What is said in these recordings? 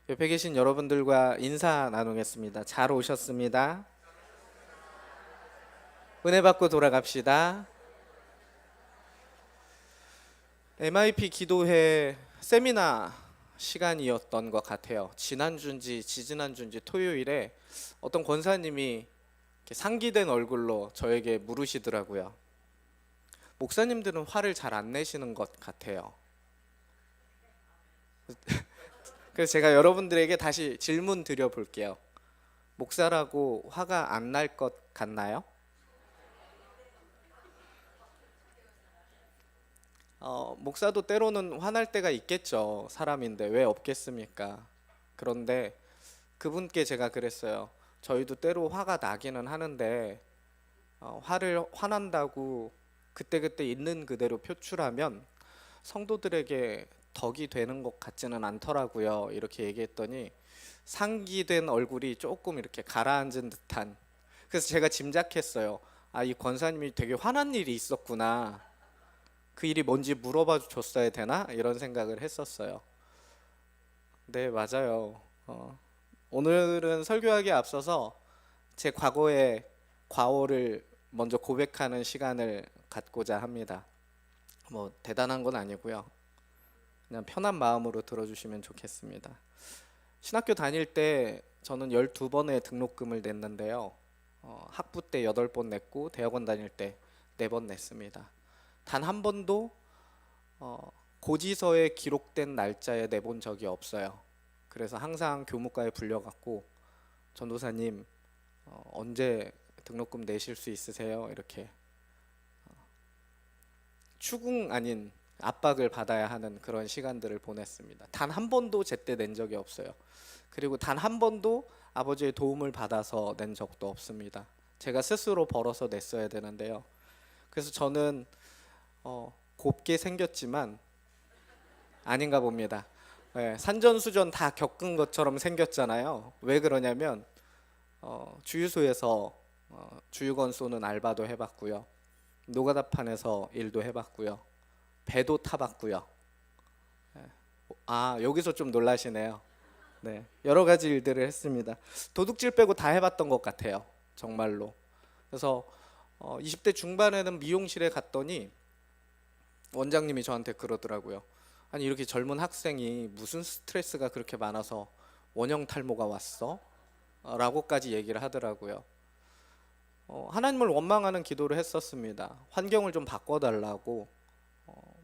옆에 계신 여러분들과 인사 나누겠습니다. 잘 오셨습니다. 은혜 받고 돌아갑시다. MIP 기도회 세미나 시간이었던 것 같아요. 지난주인지 지지난주인지 토요일에 어떤 권사님이 이렇게 상기된 얼굴로 저에게 물으시더라고요. 목사님들은 화를 잘 안 내시는 것 같아요. 그래서 제가 여러분들에게 다시 질문 드려볼게요. 목사라고 화가 안 날 것 같나요? 목사도 때로는 화날 때가 있겠죠. 사람인데 왜 없겠습니까? 그런데 그분께 제가 그랬어요. 저희도 때로 화가 나기는 하는데 화를 화난다고 그때그때 있는 그대로 표출하면 성도들에게 덕이 되는 것 같지는 않더라고요. 이렇게 얘기했더니 상기된 얼굴이 조금 이렇게 가라앉은 듯한. 그래서 제가 짐작했어요. 아, 이 권사님이 되게 화난 일이 있었구나. 그 일이 뭔지 물어봐 줬어야 되나? 이런 생각을 했었어요. 네, 맞아요. 오늘은 설교하기에 앞서서 제 과거의 과오를 먼저 고백하는 시간을 갖고자 합니다. 뭐 대단한 건 아니고요. 그냥 편한 마음으로 들어주시면 좋겠습니다. 신학교 다닐 때 저는 12번의 등록금을 냈는데요. 학부 때 8번 냈고 대학원 다닐 때 4번 냈습니다. 단 한 번도 고지서에 기록된 날짜에 내본 적이 없어요. 그래서 항상 교무과에 불려갔고 전도사님 언제 등록금 내실 수 있으세요? 이렇게 추궁 아닌 압박을 받아야 하는 그런 시간들을 보냈습니다. 단 한 번도 제때 낸 적이 없어요. 그리고 단 한 번도 아버지의 도움을 받아서 낸 적도 없습니다. 제가 스스로 벌어서 냈어야 되는데요. 그래서 저는 곱게 생겼지만 아닌가 봅니다. 네, 산전수전 다 겪은 것처럼 생겼잖아요. 왜 그러냐면 주유소에서 주유건 쏘는 알바도 해봤고요. 노가다판에서 일도 해봤고요. 배도 타봤고요. 아, 여기서 좀 놀라시네요. 네, 여러 가지 일들을 했습니다. 도둑질 빼고 다 해봤던 것 같아요. 정말로. 그래서 20대 중반에는 미용실에 갔더니 원장님이 저한테 그러더라고요. 아니, 이렇게 젊은 학생이 무슨 스트레스가 그렇게 많아서 원형 탈모가 왔어? 라고까지 얘기를 하더라고요. 하나님을 원망하는 기도를 했었습니다. 환경을 좀 바꿔달라고,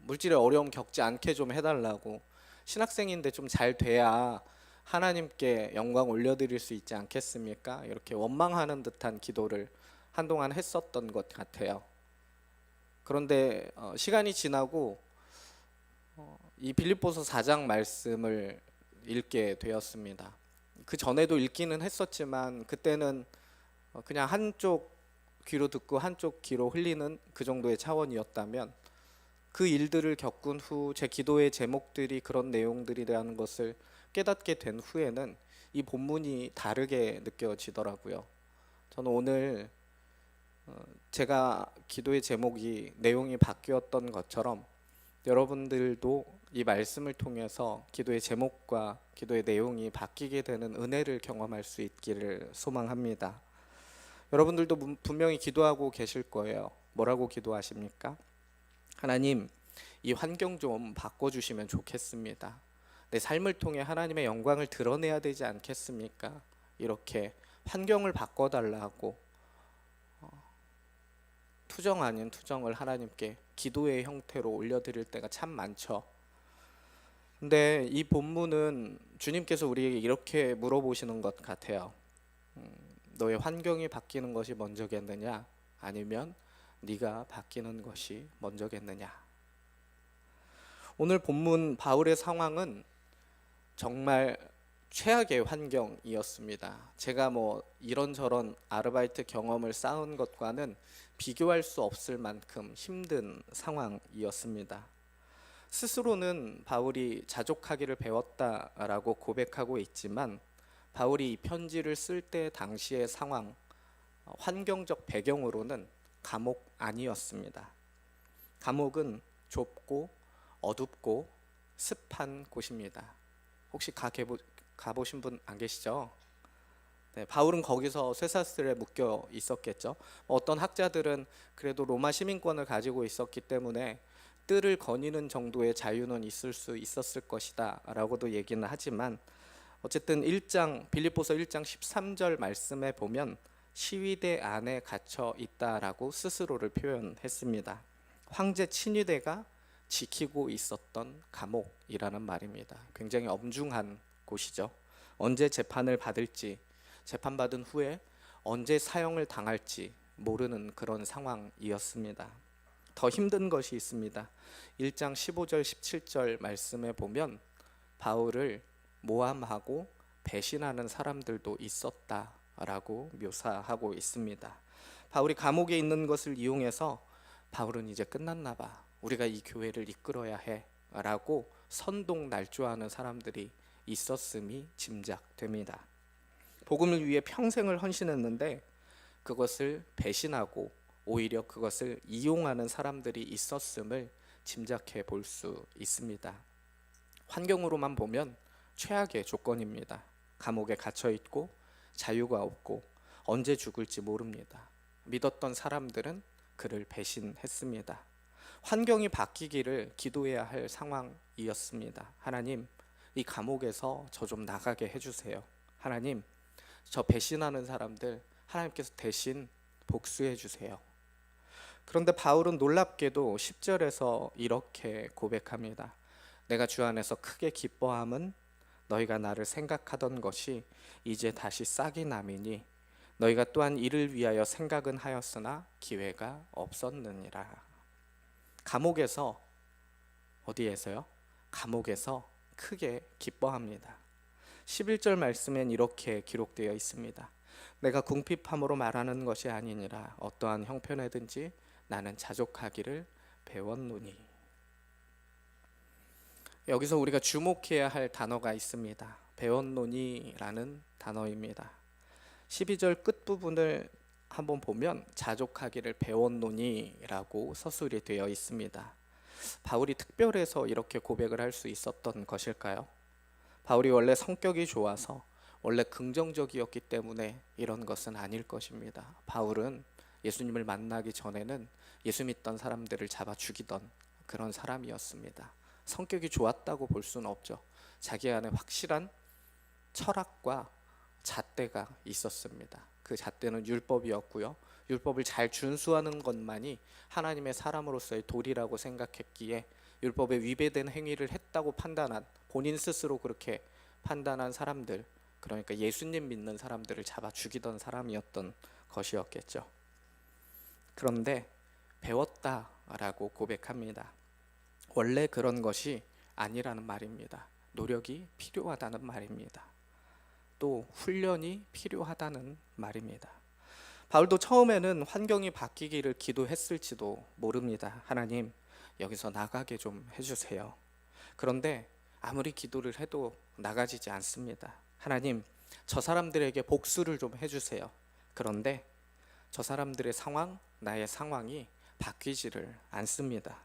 물질의 어려움 겪지 않게 좀 해달라고. 신학생인데 좀 잘 돼야 하나님께 영광 올려드릴 수 있지 않겠습니까? 이렇게 원망하는 듯한 기도를 한동안 했었던 것 같아요. 그런데 시간이 지나고 이 빌립보서 4장 말씀을 읽게 되었습니다. 그 전에도 읽기는 했었지만 그때는 그냥 한쪽 귀로 듣고 한쪽 귀로 흘리는 그 정도의 차원이었다면 그 일들을 겪은 후 제 기도의 제목들이 그런 내용들이라는 것을 깨닫게 된 후에는 이 본문이 다르게 느껴지더라고요. 저는 오늘 제가 기도의 제목이 내용이 바뀌었던 것처럼 여러분들도 이 말씀을 통해서 기도의 제목과 기도의 내용이 바뀌게 되는 은혜를 경험할 수 있기를 소망합니다. 여러분들도 분명히 기도하고 계실 거예요. 뭐라고 기도하십니까? 하나님, 이 환경 좀 바꿔주시면 좋겠습니다. 내 삶을 통해 하나님의 영광을 드러내야 되지 않겠습니까? 이렇게 환경을 바꿔달라고 투정 아닌 투정을 하나님께 기도의 형태로 올려드릴 때가 참 많죠. 근데 이 본문은 주님께서 우리에게 이렇게 물어보시는 것 같아요. 너의 환경이 바뀌는 것이 먼저겠느냐? 아니면 네가 바뀌는 것이 먼저겠느냐? 오늘 본문 바울의 상황은 정말 최악의 환경이었습니다. 제가 뭐 이런저런 아르바이트 경험을 쌓은 것과는 비교할 수 없을 만큼 힘든 상황이었습니다. 스스로는 바울이 자족하기를 배웠다라고 고백하고 있지만 바울이 이 편지를 쓸 때 당시의 상황, 환경적 배경으로는 감옥 아니었습니다. 감옥은 좁고 어둡고 습한 곳입니다. 혹시 가보신 분 안 계시죠? 네, 바울은 거기서 쇠사슬에 묶여 있었겠죠. 어떤 학자들은 그래도 로마 시민권을 가지고 있었기 때문에 뜰을 거니는 정도의 자유는 있을 수 있었을 것이다 라고도 얘기는 하지만, 어쨌든 빌립보서 1장 13절 말씀에 보면 시위대 안에 갇혀 있다라고 스스로를 표현했습니다. 황제 친위대가 지키고 있었던 감옥이라는 말입니다. 굉장히 엄중한 곳이죠. 언제 재판을 받을지, 재판받은 후에 언제 사형을 당할지 모르는 그런 상황이었습니다. 더 힘든 것이 있습니다. 1장 15절 17절 말씀에 보면 바울을 모함하고 배신하는 사람들도 있었다라고 묘사하고 있습니다. 바울이 감옥에 있는 것을 이용해서 바울은 이제 끝났나 봐, 우리가 이 교회를 이끌어야 해 라고 선동 날조하는 사람들이 있었음이 짐작됩니다. 복음을 위해 평생을 헌신했는데 그것을 배신하고 오히려 그것을 이용하는 사람들이 있었음을 짐작해 볼 수 있습니다. 환경으로만 보면 최악의 조건입니다. 감옥에 갇혀 있고 자유가 없고 언제 죽을지 모릅니다. 믿었던 사람들은 그를 배신했습니다. 환경이 바뀌기를 기도해야 할 상황이었습니다. 하나님, 이 감옥에서 저 좀 나가게 해주세요. 하나님, 저 배신하는 사람들 하나님께서 대신 복수해 주세요. 그런데 바울은 놀랍게도 10절에서 이렇게 고백합니다. 내가 주 안에서 크게 기뻐함은 너희가 나를 생각하던 것이 이제 다시 싹이 남이니 너희가 또한 이를 위하여 생각은 하였으나 기회가 없었느니라. 감옥에서, 어디에서요? 감옥에서 크게 기뻐합니다. 11절 말씀엔 이렇게 기록되어 있습니다. 내가 궁핍함으로 말하는 것이 아니니라. 어떠한 형편에든지 나는 자족하기를 배웠노니. 여기서 우리가 주목해야 할 단어가 있습니다. 배웠노니라는 단어입니다. 12절 끝부분을 한번 보면 자족하기를 배웠노니라고 서술이 되어 있습니다. 바울이 특별해서 이렇게 고백을 할 수 있었던 것일까요? 바울이 원래 성격이 좋아서, 원래 긍정적이었기 때문에 이런 것은 아닐 것입니다. 바울은 예수님을 만나기 전에는 예수 믿던 사람들을 잡아 죽이던 그런 사람이었습니다. 성격이 좋았다고 볼 수는 없죠. 자기 안에 확실한 철학과 잣대가 있었습니다. 그 잣대는 율법이었고요. 율법을 잘 준수하는 것만이 하나님의 사람으로서의 도리라고 생각했기에 율법에 위배된 행위를 했다고 판단한, 본인 스스로 그렇게 판단한 사람들, 그러니까 예수님 믿는 사람들을 잡아 죽이던 사람이었던 것이었겠죠. 그런데 배웠다라고 고백합니다. 원래 그런 것이 아니라는 말입니다. 노력이 필요하다는 말입니다. 또 훈련이 필요하다는 말입니다. 바울도 처음에는 환경이 바뀌기를 기도했을지도 모릅니다. 하나님, 여기서 나가게 좀 해주세요. 그런데 아무리 기도를 해도 나가지지 않습니다. 하나님, 저 사람들에게 복수를 좀 해주세요. 그런데 저 사람들의 상황, 나의 상황이 바뀌지를 않습니다.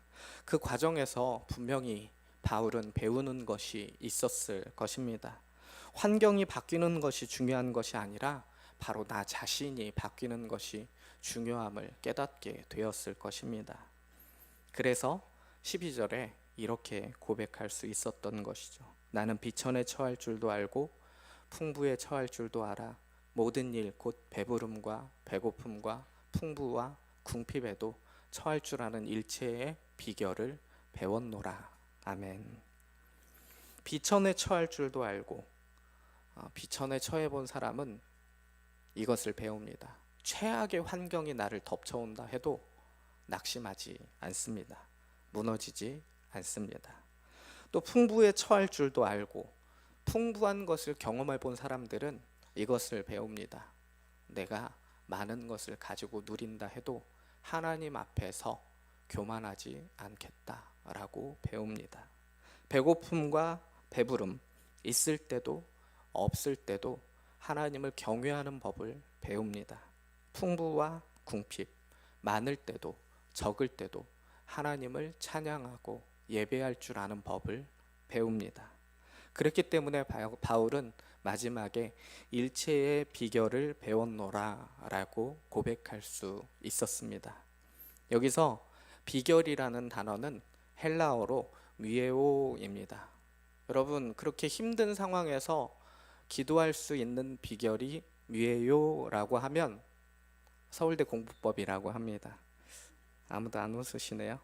그 과정에서 분명히 바울은 배우는 것이 있었을 것입니다. 환경이 바뀌는 것이 중요한 것이 아니라 바로 나 자신이 바뀌는 것이 중요함을 깨닫게 되었을 것입니다. 그래서 12절에 이렇게 고백할 수 있었던 것이죠. 나는 비천에 처할 줄도 알고 풍부에 처할 줄도 알아. 모든 일 곧 배부름과 배고픔과 풍부와 궁핍에도 처할 줄 아는 일체의 비결을 배웠노라. 아멘. 비천에 처할 줄도 알고, 비천에 처해 본 사람은 이것을 배웁니다. 최악의 환경이 나를 덮쳐온다 해도 낙심하지 않습니다. 무너지지 않습니다. 또 풍부에 처할 줄도 알고, 풍부한 것을 경험해 본 사람들은 이것을 배웁니다. 내가 많은 것을 가지고 누린다 해도 하나님 앞에서 교만하지 않겠다라고 배웁니다. 배고픔과 배부름, 있을 때도 없을 때도 하나님을 경외하는 법을 배웁니다. 풍부와 궁핍, 많을 때도 적을 때도 하나님을 찬양하고 예배할 줄 아는 법을 배웁니다. 그랬기 때문에 바울은 마지막에 일체의 비결을 배웠노라라고 고백할 수 있었습니다. 여기서 비결이라는 단어는 헬라어로 뮤에오입니다. 여러분, 그렇게 힘든 상황에서 기도할 수 있는 비결이 뮤에오라고 하면 서울대 공부법이라고 합니다. 아무도 안 웃으시네요.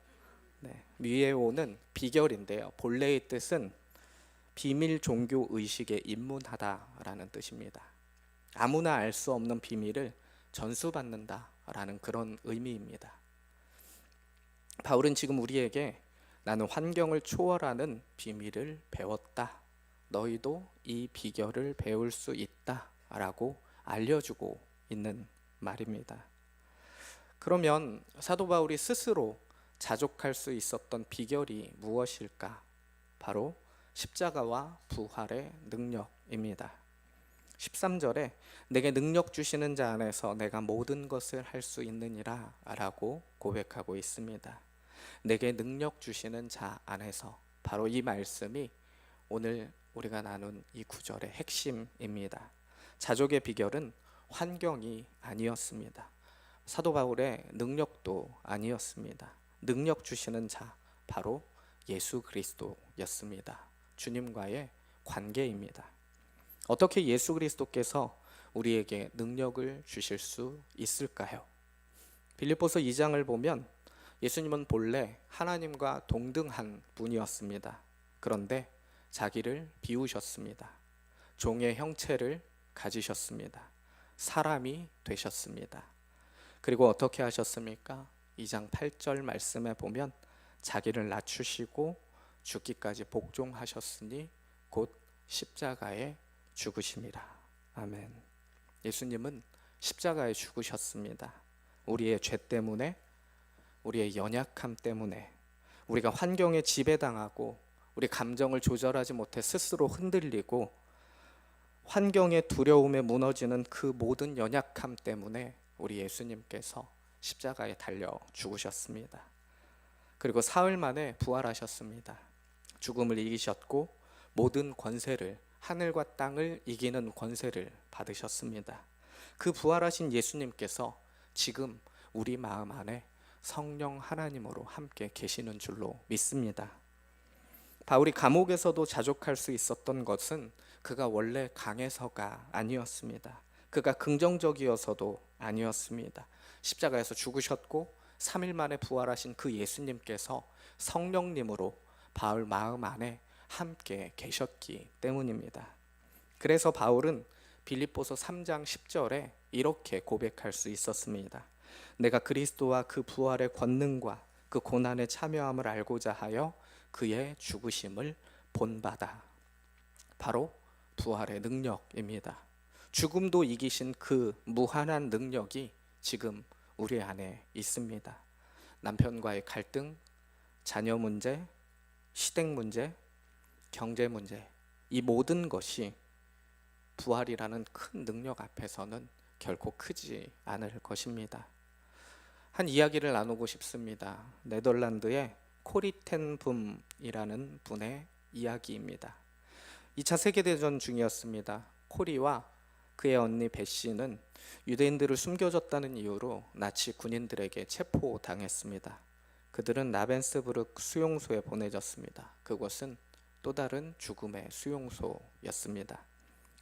네, 뮤에오는 비결인데요. 본래의 뜻은 비밀 종교 의식에 입문하다라는 뜻입니다. 아무나 알 수 없는 비밀을 전수받는다라는 그런 의미입니다. 바울은 지금 우리에게 나는 환경을 초월하는 비밀을 배웠다. 너희도 이 비결을 배울 수 있다라고 알려주고 있는 말입니다. 그러면 사도 바울이 스스로 자족할 수 있었던 비결이 무엇일까? 바로 십자가와 부활의 능력입니다. 13절에 내게 능력 주시는 자 안에서 내가 모든 것을 할 수 있느니라 라고 고백하고 있습니다. 내게 능력 주시는 자 안에서, 바로 이 말씀이 오늘 우리가 나눈 이 구절의 핵심입니다. 자족의 비결은 환경이 아니었습니다. 사도 바울의 능력도 아니었습니다. 능력 주시는 자, 바로 예수 그리스도였습니다. 주님과의 관계입니다. 어떻게 예수 그리스도께서 우리에게 능력을 주실 수 있을까요? 빌립보서 2장을 보면 예수님은 본래 하나님과 동등한 분이었습니다. 그런데 자기를 비우셨습니다. 종의 형체를 가지셨습니다. 사람이 되셨습니다. 그리고 어떻게 하셨습니까? 2장 8절 말씀에 보면 자기를 낮추시고 죽기까지 복종하셨으니 곧 십자가에 죽으심이라. 아멘. 예수님은 십자가에 죽으셨습니다. 우리의 죄 때문에, 우리의 연약함 때문에, 우리가 환경에 지배당하고 우리 감정을 조절하지 못해 스스로 흔들리고 환경의 두려움에 무너지는 그 모든 연약함 때문에 우리 예수님께서 십자가에 달려 죽으셨습니다. 그리고 사흘 만에 부활하셨습니다. 죽음을 이기셨고 모든 권세를, 하늘과 땅을 이기는 권세를 받으셨습니다. 그 부활하신 예수님께서 지금 우리 마음 안에 성령 하나님으로 함께 계시는 줄로 믿습니다. 바울이 감옥에서도 자족할 수 있었던 것은 그가 원래 강해서가 아니었습니다. 그가 긍정적이어서도 아니었습니다. 십자가에서 죽으셨고 3일 만에 부활하신 그 예수님께서 성령님으로 바울 마음 안에 함께 계셨기 때문입니다. 그래서 바울은 빌립보서 3장 10절에 이렇게 고백할 수 있었습니다. 내가 그리스도와 그 부활의 권능과 그 고난에 참여함을 알고자 하여 그의 죽으심을 본받아. 바로 부활의 능력입니다. 죽음도 이기신 그 무한한 능력이 지금 우리 안에 있습니다. 남편과의 갈등, 자녀 문제, 시댁 문제, 경제 문제, 이 모든 것이 부활이라는 큰 능력 앞에서는 결코 크지 않을 것입니다. 한 이야기를 나누고 싶습니다. 네덜란드의 코리 텐 붐이라는 분의 이야기입니다. 2차 세계대전 중이었습니다. 코리와 그의 언니 베시는 유대인들을 숨겨줬다는 이유로 나치 군인들에게 체포당했습니다. 그들은 라벤스부르크 수용소에 보내졌습니다. 그곳은 또 다른 죽음의 수용소였습니다.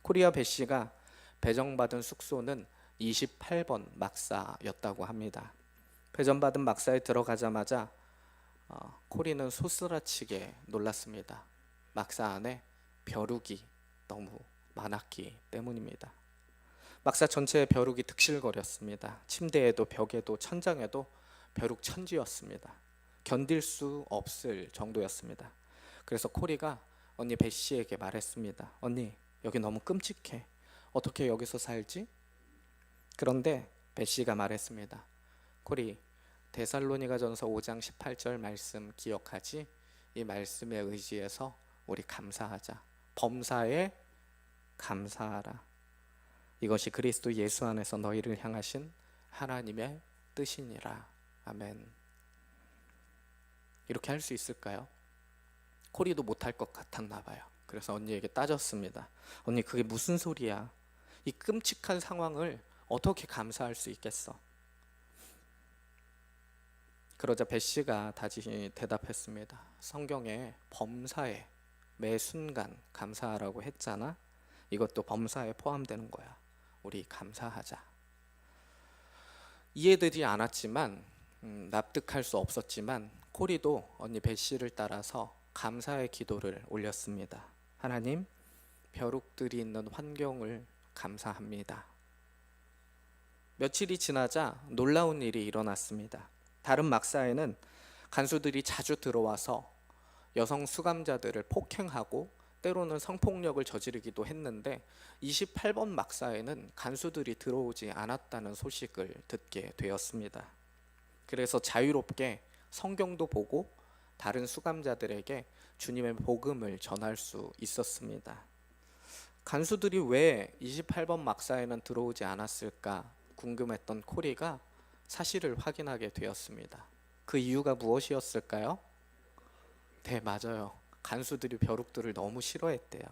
코리와 베시가 배정받은 숙소는 28번 막사였다고 합니다. 배정받은 막사에 들어가자마자 코리는 소스라치게 놀랐습니다. 막사 안에 벼룩이 너무 많았기 때문입니다. 막사 전체에 벼룩이 득실거렸습니다. 침대에도 벽에도 천장에도 벼룩 천지였습니다. 견딜 수 없을 정도였습니다. 그래서 코리가 언니 베시에게 말했습니다. 언니, 여기 너무 끔찍해. 어떻게 여기서 살지? 그런데 베시가 말했습니다. 코리, 데살로니가전서 5장 18절 말씀 기억하지? 이 말씀에 의지해서 우리 감사하자. 범사에 감사하라. 이것이 그리스도 예수 안에서 너희를 향하신 하나님의 뜻이니라. 아멘. 이렇게 할 수 있을까요? 코리도 못할 것 같았나 봐요. 그래서 언니에게 따졌습니다. 언니, 그게 무슨 소리야? 이 끔찍한 상황을 어떻게 감사할 수 있겠어? 그러자 베시가 다시 대답했습니다. 성경에 범사에 매 순간 감사하라고 했잖아. 이것도 범사에 포함되는 거야. 우리 감사하자. 이해되지 않았지만 납득할 수 없었지만 코리도 언니 베시를 따라서 감사의 기도를 올렸습니다. 하나님, 벼룩들이 있는 환경을 감사합니다. 며칠이 지나자 놀라운 일이 일어났습니다. 다른 막사에는 간수들이 자주 들어와서 여성 수감자들을 폭행하고 때로는 성폭력을 저지르기도 했는데 28번 막사에는 간수들이 들어오지 않았다는 소식을 듣게 되었습니다. 그래서 자유롭게 성경도 보고 다른 수감자들에게 주님의 복음을 전할 수 있었습니다. 간수들이 왜 28번 막사에는 들어오지 않았을까 궁금했던 코리가 사실을 확인하게 되었습니다. 그 이유가 무엇이었을까요? 네, 맞아요. 간수들이 벼룩들을 너무 싫어했대요.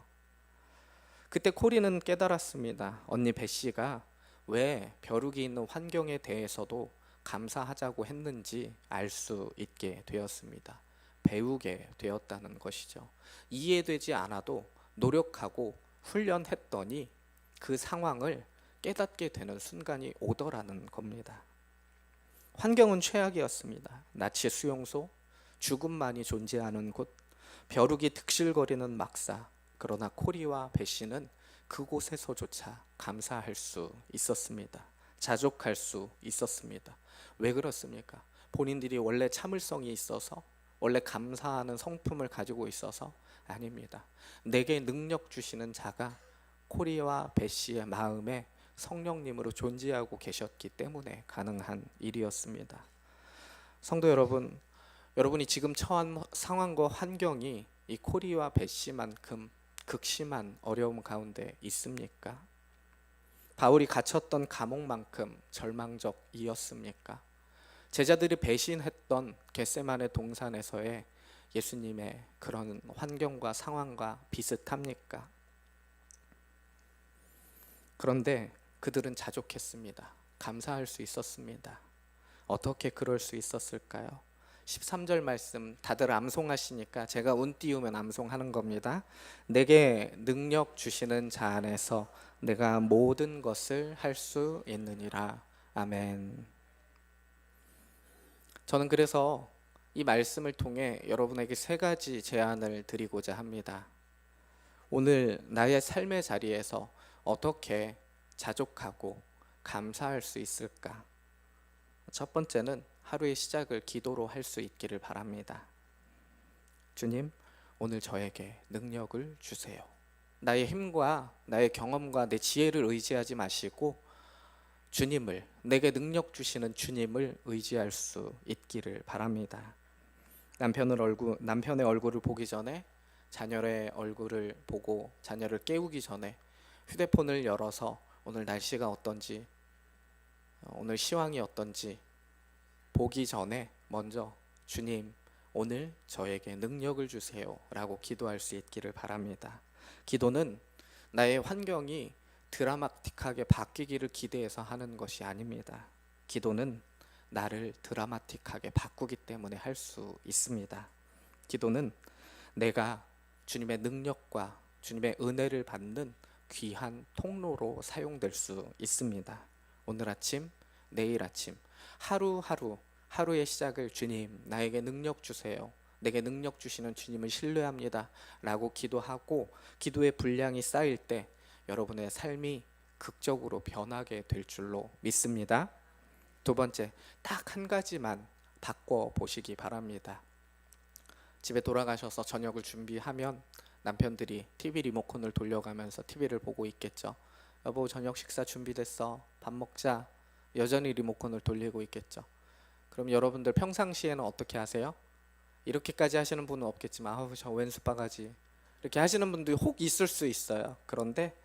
그때 코리는 깨달았습니다. 언니 베시가 왜 벼룩이 있는 환경에 대해서도 감사하자고 했는지 알 수 있게 되었습니다. 배우게 되었다는 것이죠. 이해되지 않아도 노력하고 훈련했더니 그 상황을 깨닫게 되는 순간이 오더라는 겁니다. 환경은 최악이었습니다. 나치 수용소, 죽음만이 존재하는 곳, 벼룩이 득실거리는 막사. 그러나 코리와 베시는 그곳에서조차 감사할 수 있었습니다. 자족할 수 있었습니다. 왜 그렇습니까? 본인들이 원래 참을성이 있어서, 원래 감사하는 성품을 가지고 있어서? 아닙니다. 내게 능력 주시는 자가 코리와 베시의 마음에 성령님으로 존재하고 계셨기 때문에 가능한 일이었습니다. 성도 여러분, 여러분이 지금 처한 상황과 환경이 이 코리와 베시만큼 극심한 어려움 가운데 있습니까? 바울이 갇혔던 감옥만큼 절망적이었습니까? 제자들이 배신했던 겟세마네 동산에서의 예수님의 그런 환경과 상황과 비슷합니까? 그런데 그들은 자족했습니다. 감사할 수 있었습니다. 어떻게 그럴 수 있었을까요? 13절 말씀 다들 암송하시니까 제가 운 띄우면 암송하는 겁니다. 내게 능력 주시는 자 안에서 내가 모든 것을 할 수 있느니라. 아멘. 저는 그래서 이 말씀을 통해 여러분에게 세 가지 제안을 드리고자 합니다. 오늘 나의 삶의 자리에서 어떻게 자족하고 감사할 수 있을까? 첫 번째는 하루의 시작을 기도로 할 수 있기를 바랍니다. 주님, 오늘 저에게 능력을 주세요. 나의 힘과 나의 경험과 내 지혜를 의지하지 마시고 주님을, 내게 능력 주시는 주님을 의지할 수 있기를 바랍니다. 남편의 얼굴을 보기 전에, 자녀의 얼굴을 보고 자녀를 깨우기 전에 휴대폰을 열어서 오늘 날씨가 어떤지, 오늘 시황이 어떤지 보기 전에 먼저 주님, 오늘 저에게 능력을 주세요 라고 기도할 수 있기를 바랍니다. 기도는 나의 환경이 드라마틱하게 바뀌기를 기대해서 하는 것이 아닙니다. 기도는 나를 드라마틱하게 바꾸기 때문에 할 수 있습니다. 기도는 내가 주님의 능력과 주님의 은혜를 받는 귀한 통로로 사용될 수 있습니다. 오늘 아침, 내일 아침, 하루의 시작을 주님, 나에게 능력 주세요. 내게 능력 주시는 주님을 신뢰합니다 라고 기도하고 기도의 분량이 쌓일 때 여러분의 삶이 극적으로 변하게 될 줄로 믿습니다. 두 번째, 딱 한 가지만 바꿔보시기 바랍니다. 집에 돌아가셔서 저녁을 준비하면 남편들이 TV 리모컨을 돌려가면서 TV를 보고 있겠죠. 여보, 저녁 식사 준비됐어. 밥 먹자. 여전히 리모컨을 돌리고 있겠죠. 그럼 여러분들 평상시에는 어떻게 하세요? 이렇게까지 하시는 분은 없겠지만 아우 저 왼수 바가지 이렇게 하시는 분들이 혹 있을 수 있어요. 그런데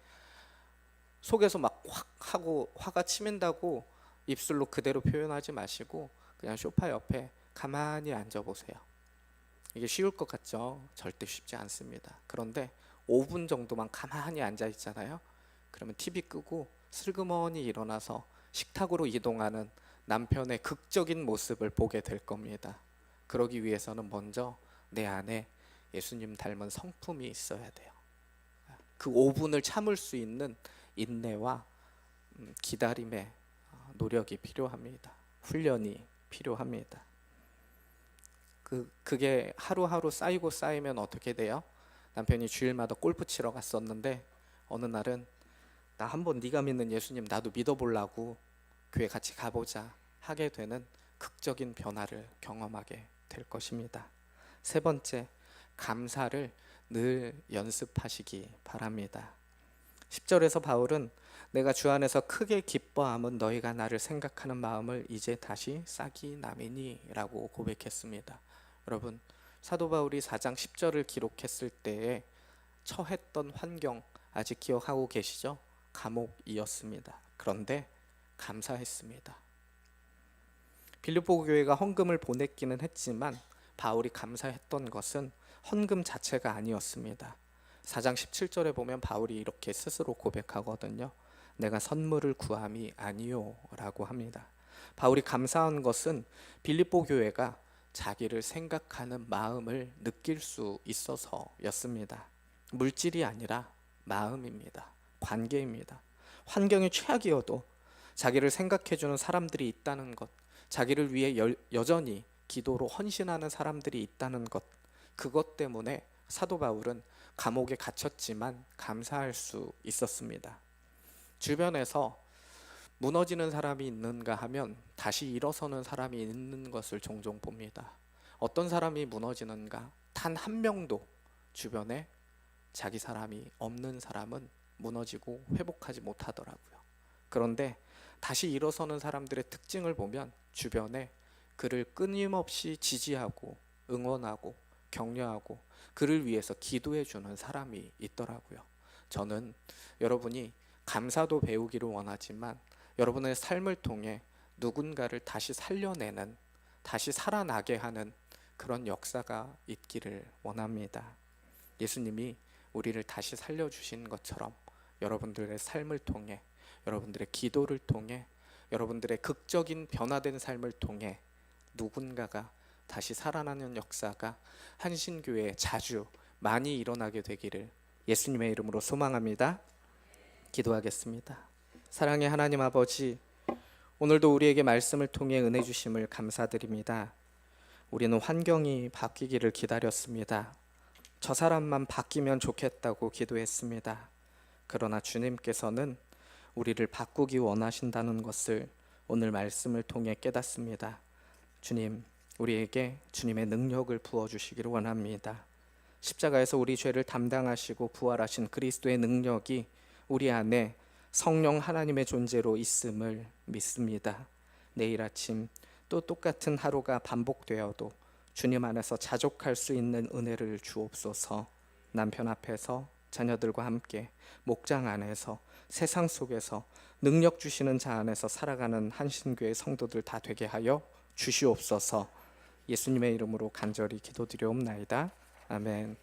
속에서 막 확 하고 화가 치민다고 입술로 그대로 표현하지 마시고 그냥 소파 옆에 가만히 앉아보세요. 이게 쉬울 것 같죠? 절대 쉽지 않습니다. 그런데 5분 정도만 가만히 앉아 있잖아요. 그러면 TV 끄고 슬그머니 일어나서 식탁으로 이동하는 남편의 극적인 모습을 보게 될 겁니다. 그러기 위해서는 먼저 내 안에 예수님 닮은 성품이 있어야 돼요. 그 5분을 참을 수 있는 인내와 기다림의 노력이 필요합니다. 훈련이 필요합니다. 그게 하루하루 쌓이고 쌓이면 어떻게 돼요? 남편이 주일마다 골프 치러 갔었는데 어느 날은 나 한번 네가 믿는 예수님 나도 믿어보려고 교회 같이 가보자 하게 되는 극적인 변화를 경험하게 될 것입니다. 세 번째, 감사를 늘 연습하시기 바랍니다. 10절에서 바울은 내가 주 안에서 크게 기뻐함은 너희가 나를 생각하는 마음을 이제 다시 싹이 남이니 라고 고백했습니다. 여러분, 사도 바울이 4장 10절을 기록했을 때에 처했던 환경 아직 기억하고 계시죠? 감옥이었습니다. 그런데 감사했습니다. 빌립보 교회가 헌금을 보냈기는 했지만 바울이 감사했던 것은 헌금 자체가 아니었습니다. 4장 17절에 보면 바울이 이렇게 스스로 고백하거든요. 내가 선물을 구함이 아니요 라고 합니다. 바울이 감사한 것은 빌립보 교회가 자기를 생각하는 마음을 느낄 수 있어서였습니다. 물질이 아니라 마음입니다. 관계입니다. 환경이 최악이어도 자기를 생각해주는 사람들이 있다는 것, 자기를 위해 여전히 기도로 헌신하는 사람들이 있다는 것, 그것 때문에 사도 바울은 감옥에 갇혔지만 감사할 수 있었습니다. 주변에서 무너지는 사람이 있는가 하면 다시 일어서는 사람이 있는 것을 종종 봅니다. 어떤 사람이 무너지는가? 단 한 명도 주변에 자기 사람이 없는 사람은 무너지고 회복하지 못하더라고요. 그런데 다시 일어서는 사람들의 특징을 보면 주변에 그를 끊임없이 지지하고 응원하고 격려하고 그를 위해서 기도해 주는 사람이 있더라고요. 저는 여러분이 감사도 배우기를 원하지만 여러분의 삶을 통해 누군가를 다시 살려내는, 다시 살아나게 하는 그런 역사가 있기를 원합니다. 예수님이 우리를 다시 살려주신 것처럼 여러분들의 삶을 통해, 여러분들의 기도를 통해, 여러분들의 극적인 변화된 삶을 통해 누군가가 다시 살아나는 역사가 한신교회에 자주 많이 일어나게 되기를 예수님의 이름으로 소망합니다. 기도하겠습니다. 사랑의 하나님 아버지, 오늘도 우리에게 말씀을 통해 은혜 주심을 감사드립니다. 우리는 환경이 바뀌기를 기다렸습니다. 저 사람만 바뀌면 좋겠다고 기도했습니다. 그러나 주님께서는 우리를 바꾸기 원하신다는 것을 오늘 말씀을 통해 깨닫습니다. 주님, 우리에게 주님의 능력을 부어주시기를 원합니다. 십자가에서 우리 죄를 담당하시고 부활하신 그리스도의 능력이 우리 안에 성령 하나님의 존재로 있음을 믿습니다. 내일 아침 또 똑같은 하루가 반복되어도 주님 안에서 자족할 수 있는 은혜를 주옵소서. 남편 앞에서 자녀들과 함께 목장 안에서 세상 속에서 능력 주시는 자 안에서 살아가는 한신교회 성도들 다 되게 하여 주시옵소서. 예수님의 이름으로 간절히 기도드리옵나이다. 아멘.